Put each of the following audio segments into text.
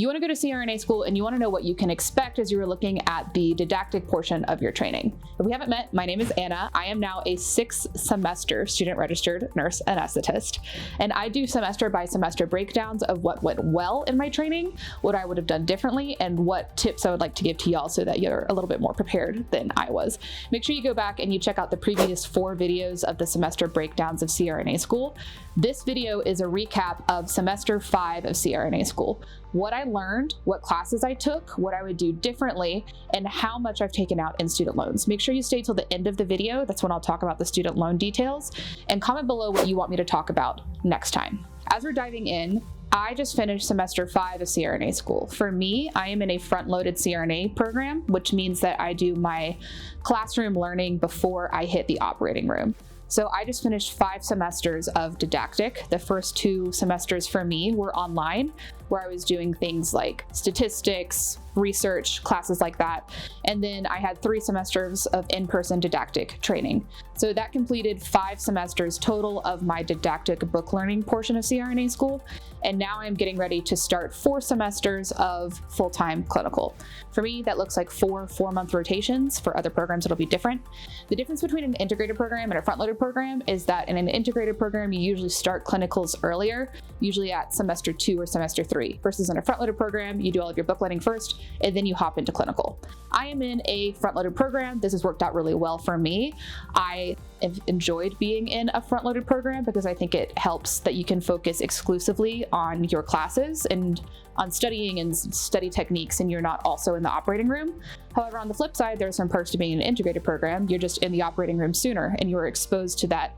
You want to go to CRNA school and you want to know what you can expect as you are looking at the didactic portion of your training. If we haven't met, my name is Anna. I am now a 6th semester student registered nurse anesthetist, and I do semester by semester breakdowns of what went well in my training, what I would have done differently, and what tips I would like to give to y'all so that you're a little bit more prepared than I was. Make sure you go back and you check out the previous 4 videos of the semester breakdowns of CRNA school. This video is a recap of semester 5 of CRNA school. What I learned, what classes I took, what I would do differently, and how much I've taken out in student loans. Make sure you stay till the end of the video. That's when I'll talk about the student loan details, and comment below what you want me to talk about next time. As we're diving in, I just finished semester 5 of CRNA school. For me, I am in a front-loaded CRNA program, which means that I do my classroom learning before I hit the operating room. So I just finished 5 semesters of didactic. The first 2 semesters for me were online, where I was doing things like statistics, research, classes like that. And then I had 3 semesters of in-person didactic training. So that completed 5 semesters total of my didactic book learning portion of CRNA school. And now I'm getting ready to start 4 semesters of full-time clinical. For me, that looks like 4 4-month rotations. For other programs, it'll be different. The difference between an integrated program and a front-loaded program is that in an integrated program, you usually start clinicals earlier, usually at semester 2 or semester 3, versus in a front-loaded program, you do all of your book learning first, and then you hop into clinical. I am in a front-loaded program. This has worked out really well for me. I have enjoyed being in a front-loaded program because I think it helps that you can focus exclusively on your classes and on studying and study techniques, and you're not also in the operating room. However, on the flip side, there's some perks to being in an integrated program. You're just in the operating room sooner, and you're exposed to that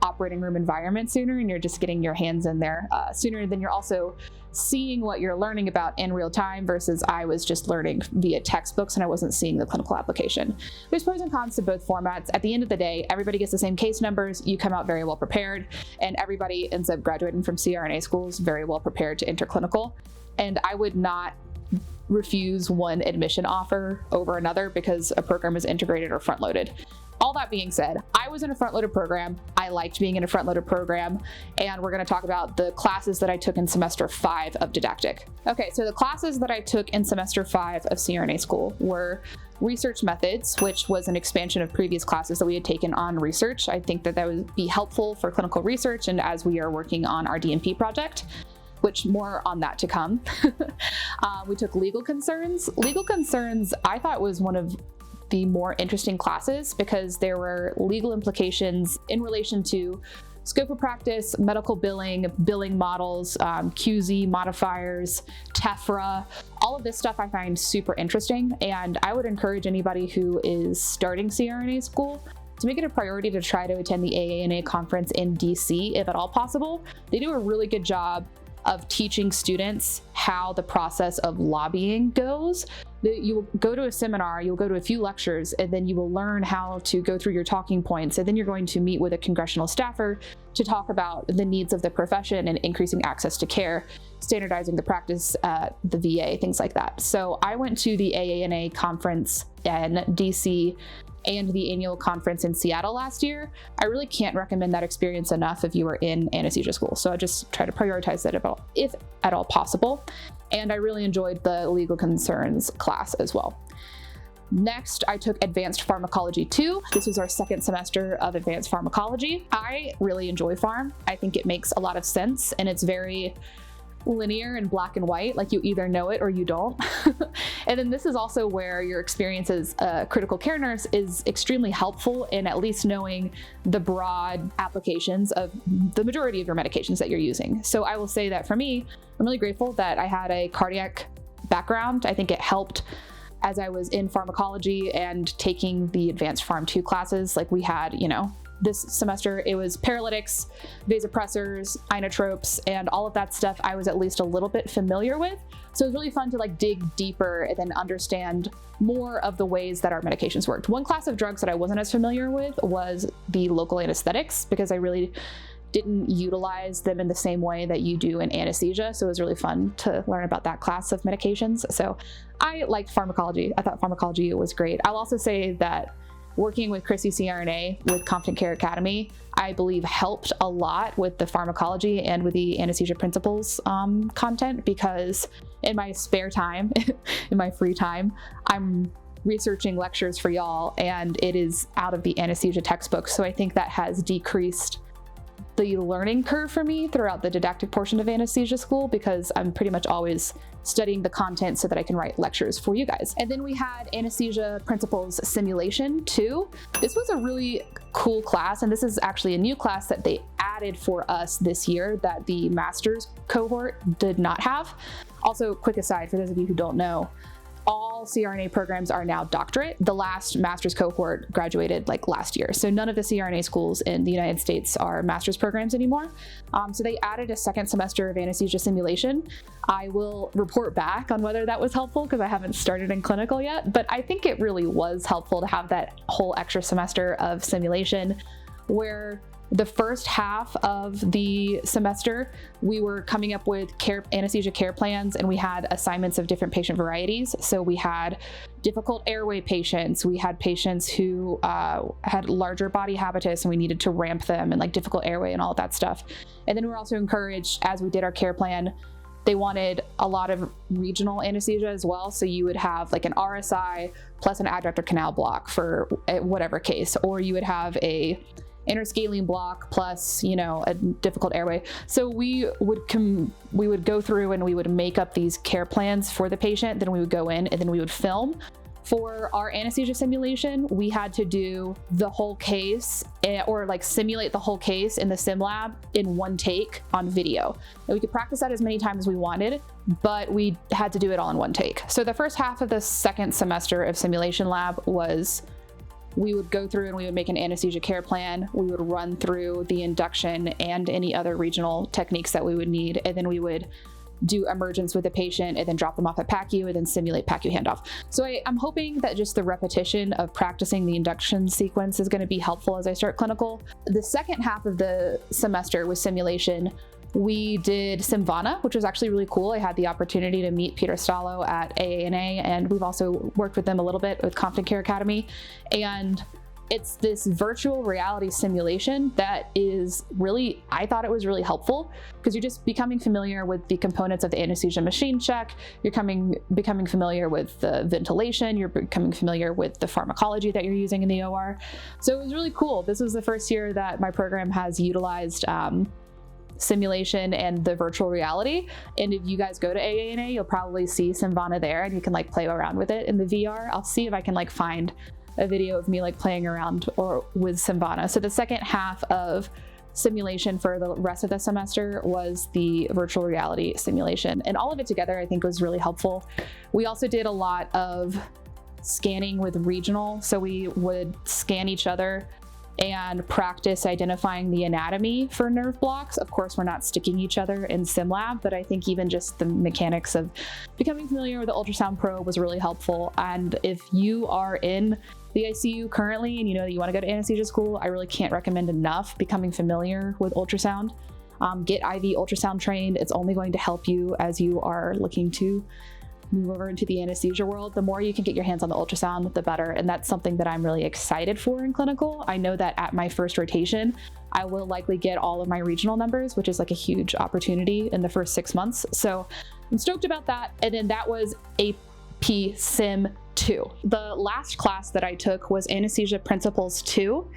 operating room environment sooner, and you're just getting your hands in there sooner. Than you're also seeing what you're learning about in real time, versus I was just learning via textbooks and I wasn't seeing the clinical application. There's pros and cons to both formats. At the end of the day, everybody gets the same case numbers, you come out very well prepared, and everybody ends up graduating from CRNA schools very well prepared to enter clinical. And I would not refuse one admission offer over another because a program is integrated or front-loaded. All that being said, I was in a front-loaded program. I liked being in a front-loaded program, and we're going to talk about the classes that I took in semester 5 of didactic. Okay, so the classes that I took in semester 5 of CRNA school were research methods, which was an expansion of previous classes that we had taken on research. I think that would be helpful for clinical research and as we are working on our DNP project, which more on that to come. We took legal concerns. Legal concerns, I thought, was one of the more interesting classes because there were legal implications in relation to scope of practice, medical billing, billing models, QZ modifiers, TEFRA. All of this stuff I find super interesting, and I would encourage anybody who is starting CRNA school to make it a priority to try to attend the AANA conference in DC if at all possible. They do a really good job of teaching students how the process of lobbying goes. You will go to a seminar, you'll go to a few lectures, and then you will learn how to go through your talking points, and then you're going to meet with a congressional staffer to talk about the needs of the profession and increasing access to care, standardizing the practice at the VA, things like that. So I went to the AANA conference in DC and the annual conference in Seattle last year. I really can't recommend that experience enough if you are in anesthesia school. So I just try to prioritize that if at all possible. And I really enjoyed the legal concerns class as well. Next, I took Advanced Pharmacology 2. This was our 2nd semester of Advanced Pharmacology. I really enjoy pharm. I think it makes a lot of sense, and it's very linear and black and white, like you either know it or you don't. And then this is also where your experience as a critical care nurse is extremely helpful in at least knowing the broad applications of the majority of your medications that you're using. So I will say that for me, I'm really grateful that I had a cardiac background. I think it helped as I was in pharmacology and taking the Advanced Pharm 2 classes. Like we had, this semester, it was paralytics, vasopressors, inotropes, and all of that stuff I was at least a little bit familiar with. So it was really fun to dig deeper and then understand more of the ways that our medications worked. One class of drugs that I wasn't as familiar with was the local anesthetics, because I really didn't utilize them in the same way that you do in anesthesia. So it was really fun to learn about that class of medications. So I liked pharmacology. I thought pharmacology was great. I'll also say that working with Chrissy CRNA with Competent Care Academy, I believe helped a lot with the pharmacology and with the anesthesia principles content, because in my spare time, in my free time, I'm researching lectures for y'all, and it is out of the anesthesia textbook. So I think that has decreased the learning curve for me throughout the didactic portion of anesthesia school, because I'm pretty much always studying the content so that I can write lectures for you guys. And then we had Anesthesia Principles Simulation 2. This was a really cool class, and this is actually a new class that they added for us this year that the master's cohort did not have. Also, quick aside, for those of you who don't know, all CRNA programs are now doctorate. The last master's cohort graduated like last year. So none of the CRNA schools in the United States are master's programs anymore. So they added a second semester of anesthesia simulation. I will report back on whether that was helpful, because I haven't started in clinical yet, but I think it really was helpful to have that whole extra semester of simulation, where the first half of the semester, we were coming up with anesthesia care plans, and we had assignments of different patient varieties. So we had difficult airway patients, we had patients who had larger body habitus and we needed to ramp them, and like difficult airway and all of that stuff. And then we were also encouraged, as we did our care plan, they wanted a lot of regional anesthesia as well. So you would have like an RSI plus an adductor canal block for whatever case, or you would have a interscalene block plus, you know, a difficult airway. So we would go through and we would make up these care plans for the patient. Then we would go in and then we would film. For our anesthesia simulation, we had to do the whole case, or like simulate the whole case in the sim lab in one take on video. And we could practice that as many times as we wanted, but we had to do it all in one take. So the first half of the second semester of simulation lab was, we would go through and we would make an anesthesia care plan. We would run through the induction and any other regional techniques that we would need. And then we would do emergence with the patient and then drop them off at PACU and then simulate PACU handoff. So I'm hoping that just the repetition of practicing the induction sequence is going to be helpful as I start clinical. The second half of the semester with simulation, we did Simvana, which was actually really cool. I had the opportunity to meet Peter Stallo at AANA, and we've also worked with them a little bit with Confident Care Academy. And it's this virtual reality simulation that is really, I thought it was really helpful, because you're just becoming familiar with the components of the anesthesia machine check. You're becoming familiar with the ventilation. You're becoming familiar with the pharmacology that you're using in the OR. So it was really cool. This was the first year that my program has utilized simulation and the virtual reality. And if you guys go to AANA, you'll probably see Simvana there, and you can like play around with it in the VR. I'll see if I can like find a video of me like playing around or with Simvana. So the second half of simulation for the rest of the semester was the virtual reality simulation, and all of it together I think was really helpful. We also did a lot of scanning with regional, so we would scan each other and practice identifying the anatomy for nerve blocks. Of course, we're not sticking each other in sim lab, but I think even just the mechanics of becoming familiar with the ultrasound probe was really helpful. And if you are in the ICU currently and you know that you want to go to anesthesia school, I really can't recommend enough becoming familiar with ultrasound. Get IV ultrasound trained. It's only going to help you as you are looking to move over into the anesthesia world. The more you can get your hands on the ultrasound, the better. And that's something that I'm really excited for in clinical. I know that at my first rotation, I will likely get all of my regional numbers, which is like a huge opportunity in the first 6 months. So I'm stoked about that. And then that was AP Sim 2. The last class that I took was Anesthesia Principles 2.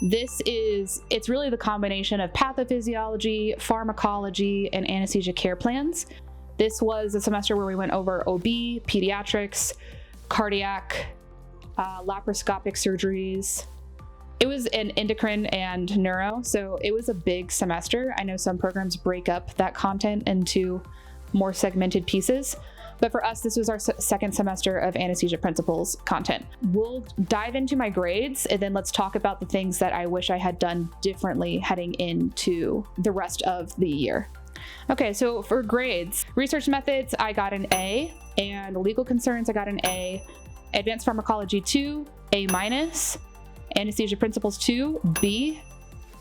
It's really the combination of pathophysiology, pharmacology, and anesthesia care plans. This was a semester where we went over OB, pediatrics, cardiac, laparoscopic surgeries. It was an endocrine and neuro, so it was a big semester. I know some programs break up that content into more segmented pieces, but for us, this was our second semester of anesthesia principles content. We'll dive into my grades, and then let's talk about the things that I wish I had done differently heading into the rest of the year. Okay, so for grades, research methods, I got an A, and legal concerns, I got an A, advanced pharmacology 2, A-, anesthesia principles 2, B,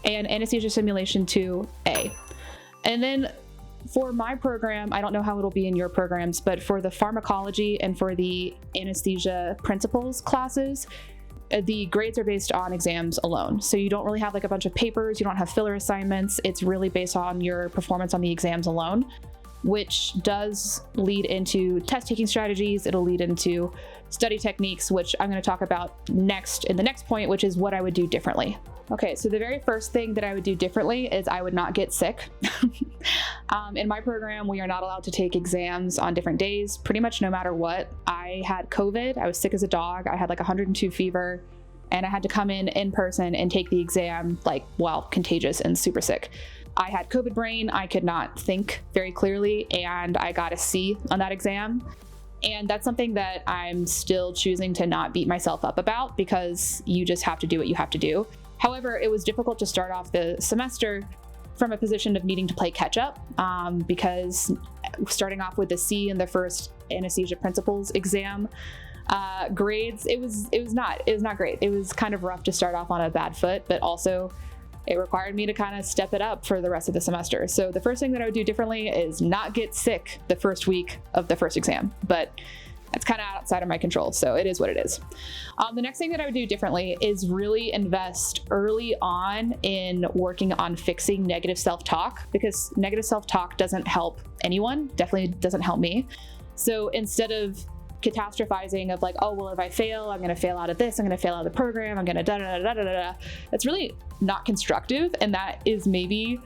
and anesthesia simulation 2, A. And then for my program, I don't know how it'll be in your programs, but for the pharmacology and for the anesthesia principles classes, the grades are based on exams alone. So you don't really have like a bunch of papers, you don't have filler assignments. It's really based on your performance on the exams alone. which does lead into test taking strategies. It'll lead into study techniques, which I'm going to talk about next in the next point, which is what I would do differently. Okay, so the very first thing that I would do differently is I would not get sick. In my program, we are not allowed to take exams on different days, pretty much no matter what. I had COVID, I was sick as a dog, I had like 102 fever, and I had to come in person and take the exam like, well, contagious and super sick. I had COVID brain, I could not think very clearly, and I got a C on that exam. And that's something that I'm still choosing to not beat myself up about, because you just have to do what you have to do. However, it was difficult to start off the semester from a position of needing to play catch up, because starting off with a C in the first anesthesia principles exam, grades, it was not great. It was kind of rough to start off on a bad foot, but also it required me to kind of step it up for the rest of the semester. So the first thing that I would do differently is not get sick the first week of the first exam, but that's kind of outside of my control, so it is what it is. The next thing that I would do differently is really invest early on in working on fixing negative self-talk, because negative self-talk doesn't help anyone, definitely doesn't help me. So instead of catastrophizing of like, oh, well, if I fail, I'm going to fail out of this, I'm going to fail out of the program, I'm going to da-da-da-da-da-da, that's really not constructive, and that is maybe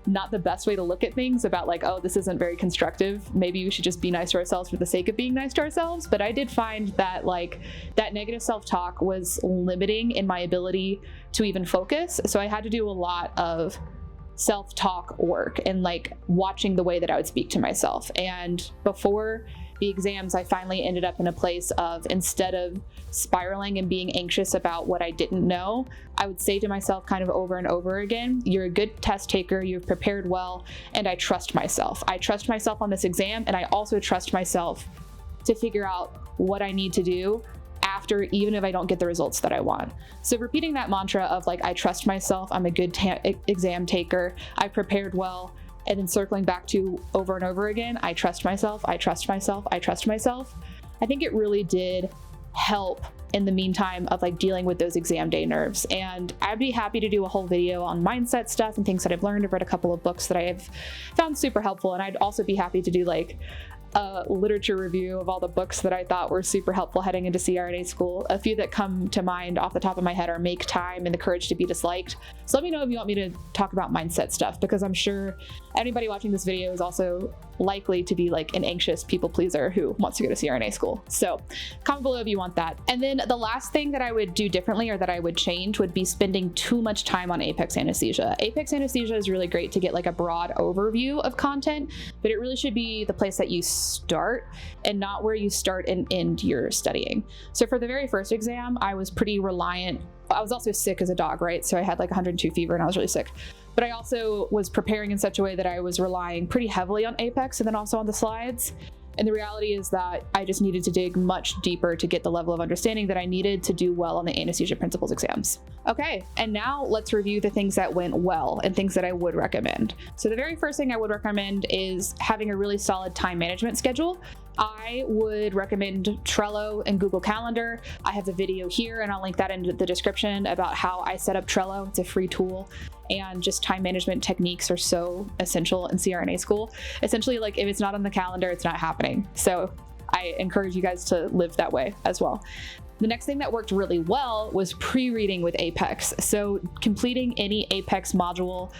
not the best way to look at things about like, oh, this isn't very constructive. Maybe we should just be nice to ourselves for the sake of being nice to ourselves. But I did find that like that negative self-talk was limiting in my ability to even focus. So I had to do a lot of self-talk work and like watching the way that I would speak to myself. And before the exams, I finally ended up in a place of, instead of spiraling and being anxious about what I didn't know, I would say to myself kind of over and over again, you're a good test taker, you've prepared well, and I trust myself. I trust myself on this exam, and I also trust myself to figure out what I need to do after, even if I don't get the results that I want. So repeating that mantra of like, I trust myself, I'm a good exam taker, I prepared well, and then circling back to over and over again, I trust myself, I trust myself, I trust myself. I think it really did help in the meantime of like dealing with those exam day nerves. And I'd be happy to do a whole video on mindset stuff and things that I've learned. I've read a couple of books that I have found super helpful. And I'd also be happy to do like a literature review of all the books that I thought were super helpful heading into CRNA school. A few that come to mind off the top of my head are Make Time and The Courage to Be Disliked. So let me know if you want me to talk about mindset stuff, because I'm sure anybody watching this video is also likely to be like an anxious people pleaser who wants to go to CRNA school. So comment below if you want that. And then the last thing that I would do differently or that I would change would be spending too much time on apex anesthesia. Apex anesthesia is really great to get like a broad overview of content, but it really should be the place that you start and not where you start and end your studying. So for the very first exam, I was pretty reliant. I was also sick as a dog, right? So I had like 102 fever and I was really sick. But I also was preparing in such a way that I was relying pretty heavily on Apex and then also on the slides. And the reality is that I just needed to dig much deeper to get the level of understanding that I needed to do well on the anesthesia principles exams. Okay, and now let's review the things that went well and things that I would recommend. So the very first thing I would recommend is having a really solid time management schedule. I would recommend Trello and Google Calendar. I have the video here and I'll link that in the description about how I set up Trello. It's a free tool, and just time management techniques are so essential in CRNA school. Essentially, like if it's not on the calendar, it's not happening. So I encourage you guys to live that way as well. The next thing that worked really well was pre-reading with Apex. So completing any Apex module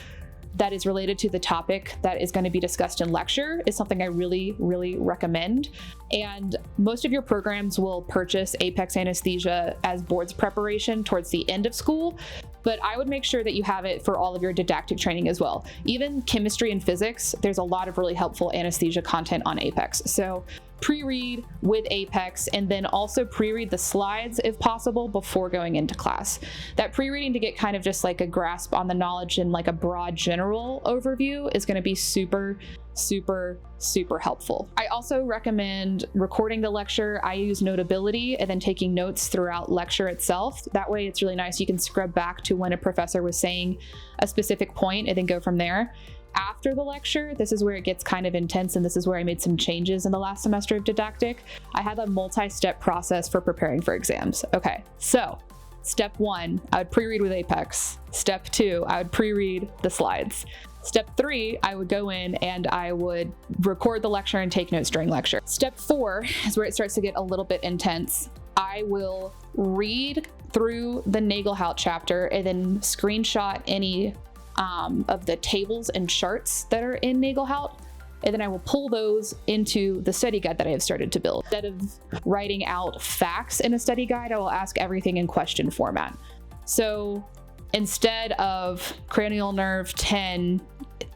that is related to the topic that is going to be discussed in lecture is something I really, really recommend. And most of your programs will purchase Apex Anesthesia as boards preparation towards the end of school, but I would make sure that you have it for all of your didactic training as well. Even chemistry and physics, there's a lot of really helpful anesthesia content on Apex. So pre-read with Apex, and then also pre-read the slides if possible before going into class. That pre-reading to get kind of just like a grasp on the knowledge and like a broad general overview is going to be super, super, super helpful. I also recommend recording the lecture. I use Notability and then taking notes throughout lecture itself. That way it's really nice. You can scrub back to when a professor was saying a specific point and then go from there. After the lecture, this is where it gets kind of intense, and this is where I made some changes in the last semester of didactic. I have a multi-step process for preparing for exams. Okay, so step 1, I would pre-read with Apex. Step 2, I would pre-read the slides. Step 3, I would go in and I would record the lecture and take notes during lecture. Step 4 is where it starts to get a little bit intense. I will read through the Nagelhout chapter and then screenshot any of the tables and charts that are in Nagelhout. And then I will pull those into the study guide that I have started to build. Instead of writing out facts in a study guide, I will ask everything in question format. So instead of cranial nerve 10,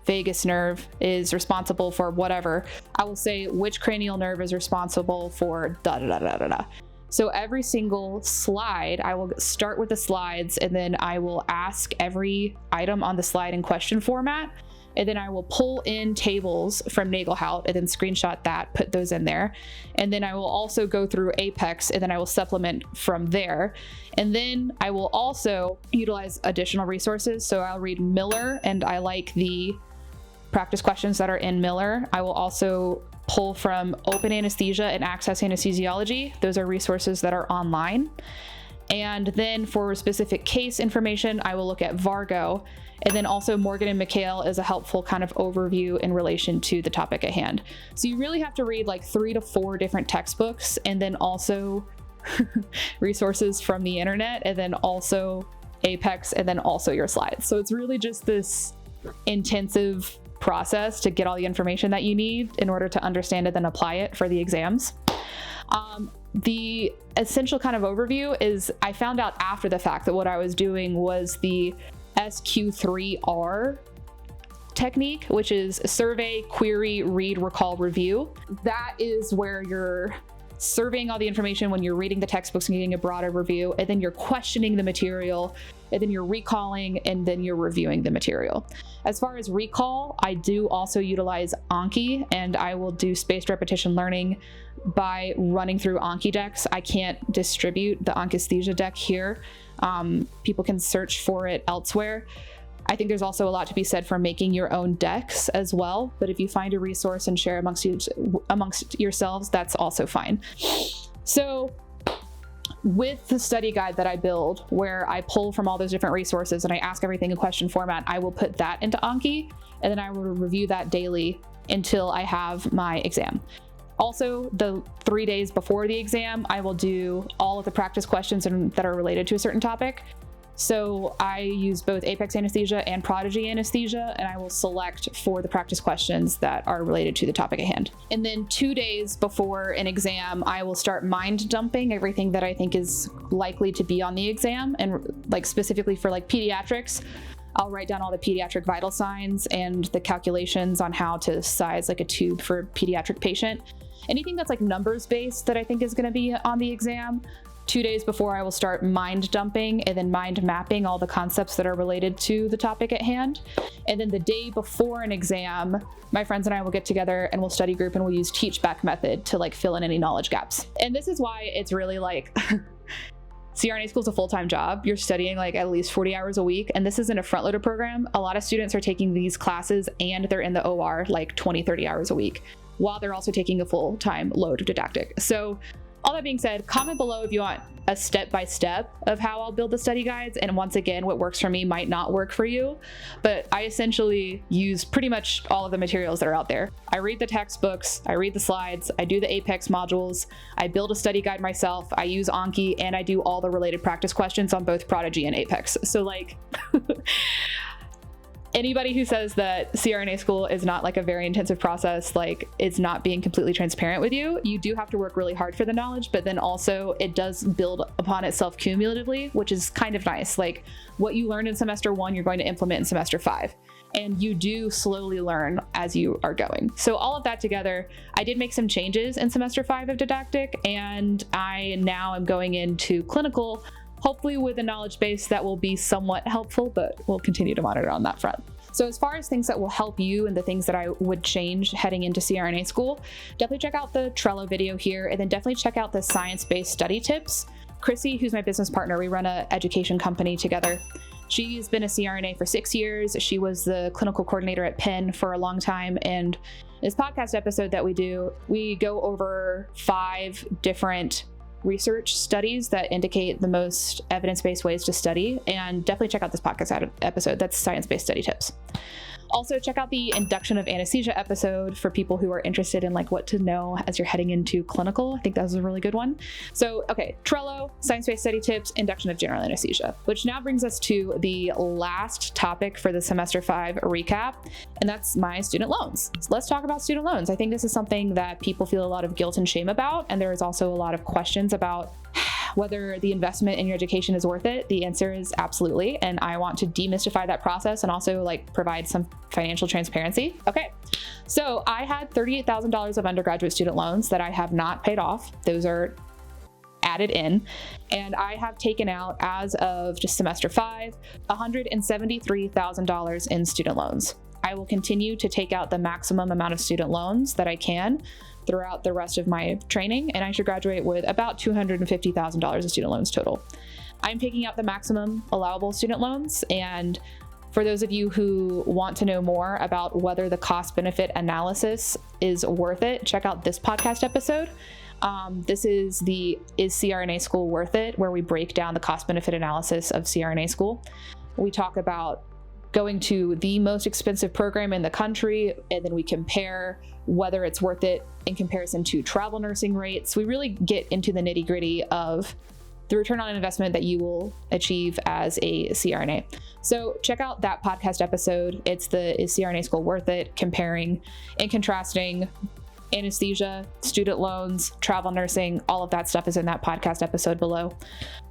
vagus nerve is responsible for whatever, I will say which cranial nerve is responsible for da da da da da da. So every single slide, I will start with the slides and then I will ask every item on the slide in question format. And then I will pull in tables from Nagelhout and then screenshot that, put those in there. And then I will also go through Apex and then I will supplement from there. And then I will also utilize additional resources. So I'll read Miller and I like the practice questions that are in Miller. I will also pull from Open Anesthesia and Access Anesthesiology. Those are resources that are online. And then for specific case information, I will look at Vargo. And then also Morgan and McHale is a helpful kind of overview in relation to the topic at hand. So you really have to read like 3 to 4 different textbooks and then also resources from the internet and then also Apex and then also your slides. So it's really just this intensive process to get all the information that you need in order to understand it and apply it for the exams. The essential kind of overview is I found out after the fact that what I was doing was the SQ3R technique, which is survey, query, read, recall, review. That is where you're surveying all the information when you're reading the textbooks and getting a broader review, and then you're questioning the material, and then you're recalling, and then you're reviewing the material. As far as recall, I do also utilize Anki, and I will do spaced repetition learning by running through Anki decks. I can't distribute the Anesthesia deck here. People can search for it elsewhere. I think there's also a lot to be said for making your own decks as well, but if you find a resource and share amongst yourselves, that's also fine. So with the study guide that I build, where I pull from all those different resources and I ask everything in question format, I will put that into Anki, and then I will review that daily until I have my exam. Also, the 3 days before the exam, I will do all of the practice questions that are related to a certain topic. So I use both Apex anesthesia and Prodigy anesthesia, and I will select for the practice questions that are related to the topic at hand. And then 2 days before an exam, I will start mind dumping everything that I think is likely to be on the exam. And like specifically for like pediatrics, I'll write down all the pediatric vital signs and the calculations on how to size like a tube for a pediatric patient. Anything that's like numbers based that I think is going to be on the exam. 2 days before, I will start mind dumping and then mind mapping all the concepts that are related to the topic at hand. And then the day before an exam, my friends and I will get together and we'll study group and we'll use teach back method to like fill in any knowledge gaps. And this is why it's really like CRNA school is a full-time job. You're studying like at least 40 hours a week. And this isn't a front-loaded program. A lot of students are taking these classes and they're in the OR like 20, 30 hours a week, while they're also taking a full-time load of didactic. So all that being said, comment below if you want a step-by-step of how I'll build the study guides. And once again, what works for me might not work for you, but I essentially use pretty much all of the materials that are out there. I read the textbooks, I read the slides, I do the Apex modules, I build a study guide myself, I use Anki, and I do all the related practice questions on both Prodigy and Apex. So like, anybody who says that CRNA school is not like a very intensive process, like it's not being completely transparent with you. You do have to work really hard for the knowledge, but then also it does build upon itself cumulatively, which is kind of nice. Like what you learned in semester 1, you're going to implement in semester 5. And you do slowly learn as you are going. So all of that together, I did make some changes in semester 5 of didactic, and I now am going into clinical, hopefully with a knowledge base that will be somewhat helpful, but we'll continue to monitor on that front. So as far as things that will help you and the things that I would change heading into CRNA school, definitely check out the Trello video here, and then definitely check out the science-based study tips. Chrissy, who's my business partner, we run an education company together. She's been a CRNA for 6 years. She was the clinical coordinator at Penn for a long time. And this podcast episode that we do, we go over 5 different research studies that indicate the most evidence-based ways to study, and definitely check out this podcast episode. That's science-based study tips. Also, check out the induction of anesthesia episode for people who are interested in like what to know as you're heading into clinical. I think that was a really good one. So, okay, Trello, science-based study tips, induction of general anesthesia, which now brings us to the last topic for the semester 5 recap, and that's my student loans. So let's talk about student loans. I think this is something that people feel a lot of guilt and shame about, and there is also a lot of questions about whether the investment in your education is worth it. The answer is absolutely. And I want to demystify that process and also like provide some financial transparency. Okay. So I had $38,000 of undergraduate student loans that I have not paid off. Those are added in. And I have taken out, as of just semester 5, $173,000 in student loans. I will continue to take out the maximum amount of student loans that I can throughout the rest of my training, and I should graduate with about $250,000 of student loans total. I'm taking out the maximum allowable student loans, and for those of you who want to know more about whether the cost-benefit analysis is worth it, check out this podcast episode. This is the Is CRNA School Worth It?, where we break down the cost-benefit analysis of CRNA School. We talk about going to the most expensive program in the country, and then we compare whether it's worth it in comparison to travel nursing rates. We really get into the nitty-gritty of the return on investment that you will achieve as a CRNA. So check out that podcast episode. It's the Is CRNA School Worth It? Comparing and contrasting anesthesia, student loans, travel nursing, all of that stuff is in that podcast episode below.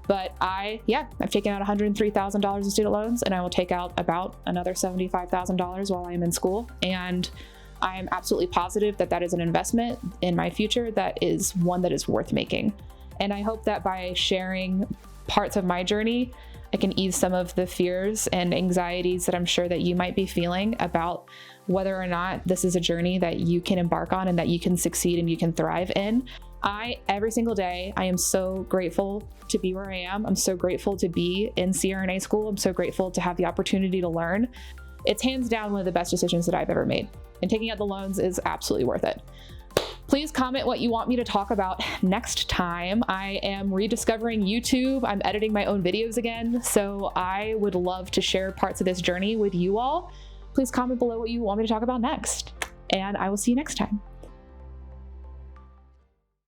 But I've taken out $103,000 of student loans, and I will take out about another $75,000 while I am in school. And I am absolutely positive that that is an investment in my future that is one that is worth making. And I hope that by sharing parts of my journey, I can ease some of the fears and anxieties that I'm sure that you might be feeling about whether or not this is a journey that you can embark on and that you can succeed and you can thrive in. Every single day, I am so grateful to be where I am. I'm so grateful to be in CRNA school. I'm so grateful to have the opportunity to learn. It's hands down one of the best decisions that I've ever made. And taking out the loans is absolutely worth it. Please comment what you want me to talk about next time. I am rediscovering YouTube. I'm editing my own videos again. So I would love to share parts of this journey with you all. Please comment below what you want me to talk about next. And I will see you next time.